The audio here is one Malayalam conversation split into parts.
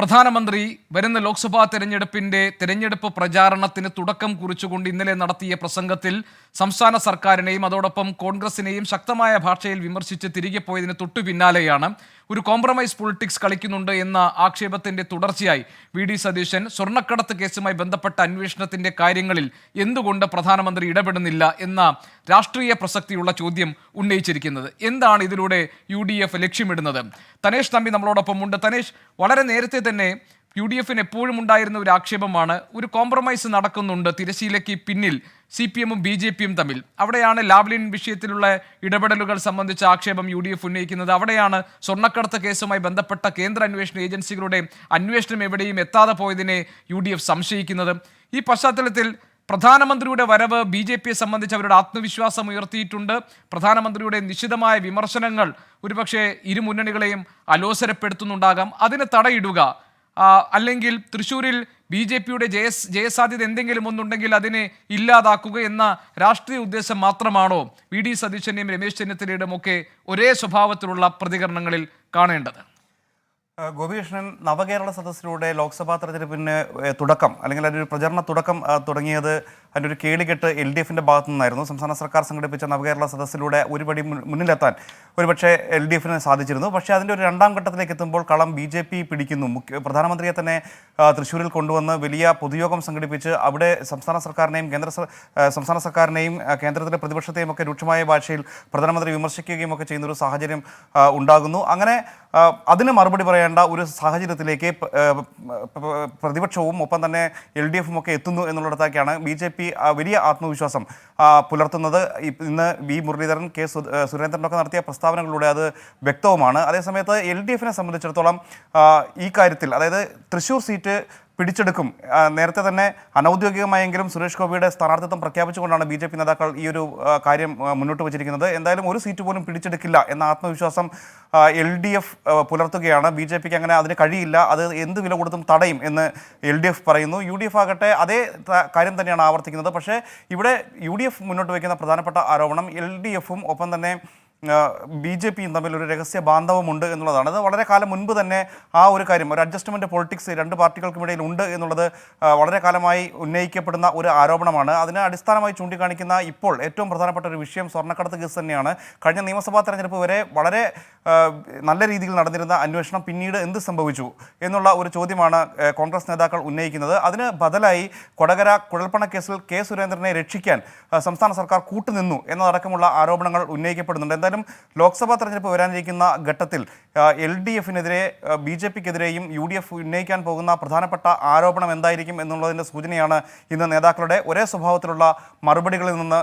പ്രധാനമന്ത്രി വരുന്ന ലോക്സഭാ തെരഞ്ഞെടുപ്പ് പ്രചാരണത്തിന് തുടക്കം കുറിച്ചുകൊണ്ട് ഇന്നലെ നടത്തിയ പ്രസംഗത്തിൽ സംസ്ഥാന സർക്കാരിനെയും അതോടൊപ്പം കോൺഗ്രസിനെയും ശക്തമായ ഭാഷയിൽ വിമർശിച്ച് തിരികെ പോയതിന് തൊട്ടു പിന്നാലെയാണ് ഒരു കോംപ്രമൈസ് പൊളിറ്റിക്സ് കളിക്കുന്നുണ്ട് എന്ന ആക്ഷേപത്തിന്റെ തുടർച്ചയായി വി.ഡി. സതീശൻ സ്വർണ്ണക്കടത്ത് കേസുമായി ബന്ധപ്പെട്ട അന്വേഷണത്തിന്റെ കാര്യങ്ങളിൽ എന്തുകൊണ്ട് പ്രധാനമന്ത്രി ഇടപെടുന്നില്ല എന്ന രാഷ്ട്രീയ പ്രസക്തിയുള്ള ചോദ്യം ഉന്നയിച്ചിരിക്കുന്നത്. എന്താണ് ഇതിലൂടെ UDF ലക്ഷ്യമിടുന്നത്? തനേഷ് തമ്പി നമ്മളോടൊപ്പം ഉണ്ട്. തനേഷ്, വളരെ നേരത്തെ തന്നെ UDFന് എപ്പോഴും ഉണ്ടായിരുന്ന ഒരു ആക്ഷേപമാണ് ഒരു കോംപ്രമൈസ് നടക്കുന്നുണ്ട് തിരശ്ശീലയ്ക്ക് പിന്നിൽ CPM-ഉം BJP-യും തമ്മിൽ. അവിടെയാണ് ലാവ്ലിൻ വിഷയത്തിലുള്ള ഇടപെടലുകൾ സംബന്ധിച്ച ആക്ഷേപം UDF ഉന്നയിക്കുന്നത്. അവിടെയാണ് സ്വർണ്ണക്കടത്ത് കേസുമായി ബന്ധപ്പെട്ട കേന്ദ്ര അന്വേഷണ ഏജൻസികളുടെ അന്വേഷണം എവിടെയും എത്താതെ പോയതിനെ UDF സംശയിക്കുന്നത്. ഈ പശ്ചാത്തലത്തിൽ പ്രധാനമന്ത്രിയുടെ വരവ് BJP-യെ സംബന്ധിച്ച് അവരുടെ ആത്മവിശ്വാസം ഉയർത്തിയിട്ടുണ്ട്. പ്രധാനമന്ത്രിയുടെ നിശിതമായ വിമർശനങ്ങൾ ഒരുപക്ഷെ ഇരു മുന്നണികളെയും അലോസരപ്പെടുത്തുന്നുണ്ടാകാം. അതിന് തടയിടുക, അല്ലെങ്കിൽ തൃശ്ശൂരിൽ BJP-യുടെ ജയസാധ്യത എന്തെങ്കിലും ഒന്നുണ്ടെങ്കിൽ അതിനെ ഇല്ലാതാക്കുക എന്ന രാഷ്ട്രീയ ഉദ്ദേശം മാത്രമാണോ വി.ഡി. സതീശന്റെയും രമേശ് ചെന്നിത്തലയുടെയും ഒക്കെ ഒരേ സ്വഭാവത്തിലുള്ള പ്രതികരണങ്ങളിൽ കാണേണ്ടത്? ഗോപികൃഷ്ണൻ, നവകേരള സദസ്സിലൂടെ ലോക്സഭാ തെരഞ്ഞെടുപ്പിന് തുടക്കം, അല്ലെങ്കിൽ അതിൻ്റെ ഒരു പ്രചരണ തുടക്കം തുടങ്ങിയത് അതിൻ്റെ ഒരു കേളികെട്ട് LDFിൻ്റെ ഭാഗത്തു നിന്നായിരുന്നു. സംസ്ഥാന സർക്കാർ സംഘടിപ്പിച്ച നവകേരള സദസ്സിലൂടെ ഒരുപടി മുന്നിലെത്താൻ ഒരുപക്ഷെ LDFിന് സാധിച്ചിരുന്നു. പക്ഷേ അതിൻ്റെ ഒരു രണ്ടാം ഘട്ടത്തിലേക്ക് എത്തുമ്പോൾ കളം BJP പിടിക്കുന്നു. പ്രധാനമന്ത്രിയെ തന്നെ തൃശ്ശൂരിൽ കൊണ്ടുവന്ന് വലിയ പൊതുയോഗം സംഘടിപ്പിച്ച് അവിടെ സംസ്ഥാന സർക്കാരിനെയും കേന്ദ്രത്തിലെ പ്രതിപക്ഷത്തെയും ഒക്കെ രൂക്ഷമായ ഭാഷയിൽ പ്രധാനമന്ത്രി വിമർശിക്കുകയും ഒക്കെ ചെയ്യുന്നൊരു സാഹചര്യം ഉണ്ടാകുന്നു. അങ്ങനെ അതിന് മറുപടി പറയേണ്ട ഒരു സാഹചര്യത്തിലേക്ക് പ്രതിപക്ഷവും ഒപ്പം തന്നെ LDFും ഒക്കെ എത്തുന്നു എന്നുള്ളിടത്തേക്കാണ് BJP വലിയ ആത്മവിശ്വാസം പുലർത്തുന്നത്. ഇന്ന് V. മുരളീധരൻ, K. സുരേന്ദ്രനൊക്കെ നടത്തിയ പ്രസ്താവനകളിലൂടെ അത് വ്യക്തവുമാണ്. അതേസമയത്ത് LDFിനെ സംബന്ധിച്ചിടത്തോളം ഈ കാര്യത്തിൽ, അതായത് തൃശ്ശൂർ സീറ്റ് പിടിച്ചെടുക്കും, നേരത്തെ തന്നെ അനൗദ്യോഗികമായെങ്കിലും സുരേഷ് ഗോപിയുടെ സ്ഥാനാർത്ഥിത്വം പ്രഖ്യാപിച്ചുകൊണ്ടാണ് BJP നേതാക്കൾ ഈ ഒരു കാര്യം മുന്നോട്ട് വച്ചിരിക്കുന്നത്. എന്തായാലും ഒരു സീറ്റ് പോലും പിടിച്ചെടുക്കില്ല എന്ന ആത്മവിശ്വാസം LDF പുലർത്തുകയാണ്. BJPക്ക് അങ്ങനെ അതിന് കഴിയില്ല, അത് എന്ത് വില കൊടുത്തും തടയും എന്ന് LDF പറയുന്നു. UDF ആകട്ടെ അതേ കാര്യം തന്നെയാണ് ആവർത്തിക്കുന്നത്. പക്ഷേ ഇവിടെ UDF മുന്നോട്ട് വയ്ക്കുന്ന പ്രധാനപ്പെട്ട ആരോപണം LDFും ഒപ്പം തന്നെ BJPയും തമ്മിൽ ഒരു രഹസ്യ ബാന്ധവമുണ്ട് എന്നുള്ളതാണ്. അത് വളരെ കാലം മുൻപ് തന്നെ ആ ഒരു കാര്യം, ഒരു അഡ്ജസ്റ്റ്മെൻറ്റ് പൊളിറ്റിക്സ് രണ്ട് പാർട്ടികൾക്കുമിടയിൽ ഉണ്ട് എന്നുള്ളത് വളരെ കാലമായി ഉന്നയിക്കപ്പെടുന്ന ഒരു ആരോപണമാണ്. അതിനെ അടിസ്ഥാനമായി ചൂണ്ടിക്കാണിക്കുന്ന ഇപ്പോൾ ഏറ്റവും പ്രധാനപ്പെട്ട ഒരു വിഷയം സ്വർണ്ണക്കടത്ത് കേസ് തന്നെയാണ്. കഴിഞ്ഞ നിയമസഭാ തെരഞ്ഞെടുപ്പ് വരെ വളരെ നല്ല രീതിയിൽ നടന്നിരുന്ന അന്വേഷണം പിന്നീട് എന്ത് സംഭവിച്ചു എന്നുള്ള ഒരു ചോദ്യമാണ് കോൺഗ്രസ് നേതാക്കൾ ഉന്നയിക്കുന്നത്. അതിന് ബദലായി കൊടകര കുഴൽപ്പണ കേസിൽ K. സുരേന്ദ്രനെ രക്ഷിക്കാൻ സംസ്ഥാന സർക്കാർ കൂട്ടുനിന്നു എന്നതടക്കമുള്ള ആരോപണങ്ങൾ ഉന്നയിക്കപ്പെടുന്നുണ്ട്. എന്തായാലും ലോക്സഭാ തെരഞ്ഞെടുപ്പ് വരാനിരിക്കുന്ന ഘട്ടത്തിൽ LDFിനെതിരെ BJPക്കെതിരെയും UDF ഉന്നയിക്കാൻ പോകുന്ന പ്രധാനപ്പെട്ട ആരോപണം എന്തായിരിക്കും എന്നുള്ളതിൻ്റെ സൂചനയാണ് ഇന്ന് നേതാക്കളുടെ ഒരേ സ്വഭാവത്തിലുള്ള മറുപടികളിൽ നിന്ന്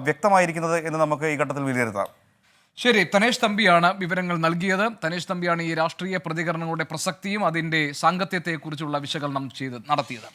വ്യക്തമായിരിക്കുന്നത് എന്ന് നമുക്ക് ഈ ഘട്ടത്തിൽ വിലയിരുത്താം. ശരി, തനേഷ് തമ്പിയാണ് വിവരങ്ങൾ നൽകിയത്. തനേഷ് തമ്പിയാണ് ഈ രാഷ്ട്രീയ പ്രതികരണങ്ങളുടെ പ്രസക്തിയും അതിൻ്റെ സാങ്കത്യത്തെക്കുറിച്ചുള്ള വിശകലനം നടത്തിയത്.